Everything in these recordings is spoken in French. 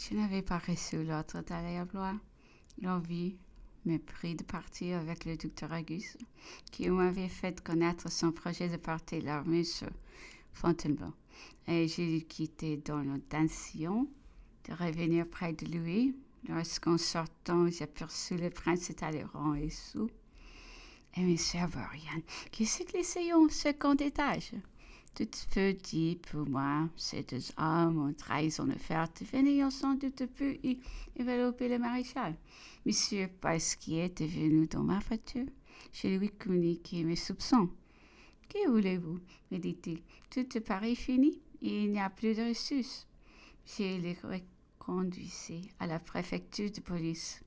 Je n'avais pas reçu l'ordre d'aller à Blois. L'envie me prit de partir avec le docteur Auguste, qui m'avait fait connaître son projet de porter l'armée sur Fontainebleau. Et j'ai quitté dans l'intention de revenir près de lui. Lorsqu'en sortant, j'aperçus le prince Talleyrand et sous. Et M. Avorian, qui s'est glissé au second étage. Tout petit pour moi, ces deux hommes ont trahison offerte, venant sans doute pu y envelopper le maréchal. Monsieur Pasquier est venu dans ma voiture. Je lui communiquai mes soupçons. Que voulez-vous, me dit-il. Tout paraît fini, il n'y a plus de ressources. Je les reconduisis à la préfecture de police.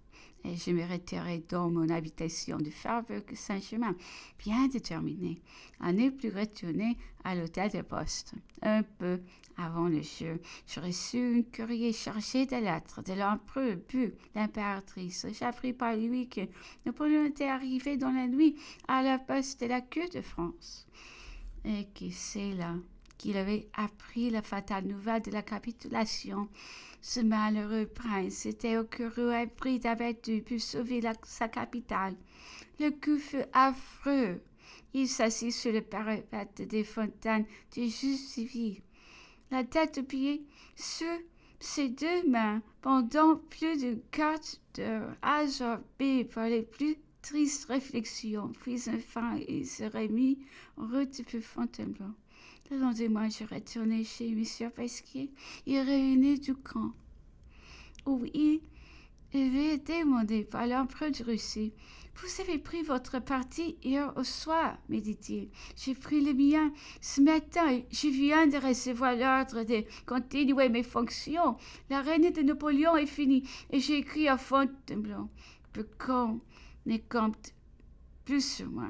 Et je me retirai dans mon habitation du Faubourg Saint-Germain, bien déterminée à ne plus retourner à l'hôtel de poste. Un peu avant le jeu, je reçus un courrier chargé de lettres de l'empereur puis l'impératrice. J'appris par lui que Napoléon était arrivé dans la nuit à la poste de la cour de France et que c'est là qu'il avait appris la fatale nouvelle de la capitulation. Ce malheureux prince était au courroux épris d'avertu pour sauver sa capitale. Le coup fut affreux. Il s'assit sur le parapet des fontaines de Juvisy, la tête aux pieds, sur ses deux mains, pendant plus d'une quart d'heure, absorbé par les plus tristes réflexions. Puis enfin, il se remit en route pour Fontainebleau. Le lendemain, je retournai chez M. Pasquier. Il réunit du camp où il avait été demandé par l'empereur de Russie. Vous avez pris votre parti hier au soir, me dit-il. J'ai pris le mien ce matin. Je viens de recevoir l'ordre de continuer mes fonctions. La règne de Napoléon est finie et j'ai écrit à Fontainebleau. Qu'on ne compte plus sur moi.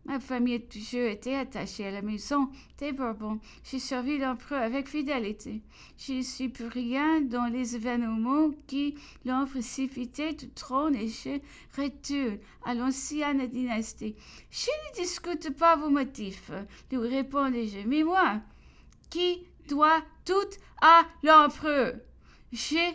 Ma famille a toujours été attachée à la maison des Bourbons. J'ai servi l'empereur avec fidélité. Je ne suis pour rien dans les événements qui l'ont précipité du trône et je retourne à l'ancienne dynastie. Je ne discute pas vos motifs, lui répondis-je. Mais moi, qui dois tout à l'empereur, je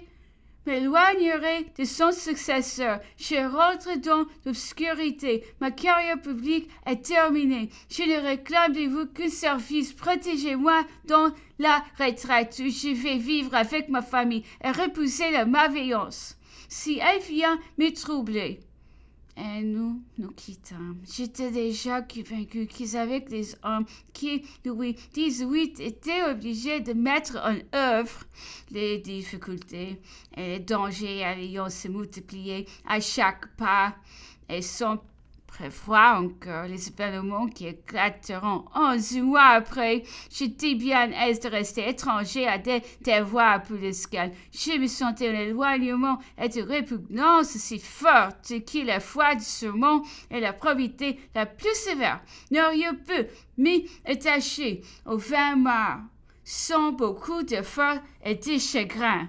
m'éloignerai de son successeur. Je rentre dans l'obscurité. Ma carrière publique est terminée. Je ne réclame de vous qu'un service. Protégez-moi dans la retraite où je vais vivre avec ma famille et repousser la malveillance. Si elle vient me troubler. Et nous quittâmes. J'étais déjà convaincu qu'avec les hommes qui, Louis XVIII, étaient obligés de mettre en œuvre, les difficultés et les dangers allant se multiplier à chaque pas et sans prévoir encore les événements qui éclateront 11 mois après. J'étais bien aise de rester étranger à des devoirs politiques. Je me sentais un éloignement et de répugnance si forte que la foi du serment et la probité la plus sévère n'auraient pu m'y attacher au 20 mars sans beaucoup d'efforts et de chagrin.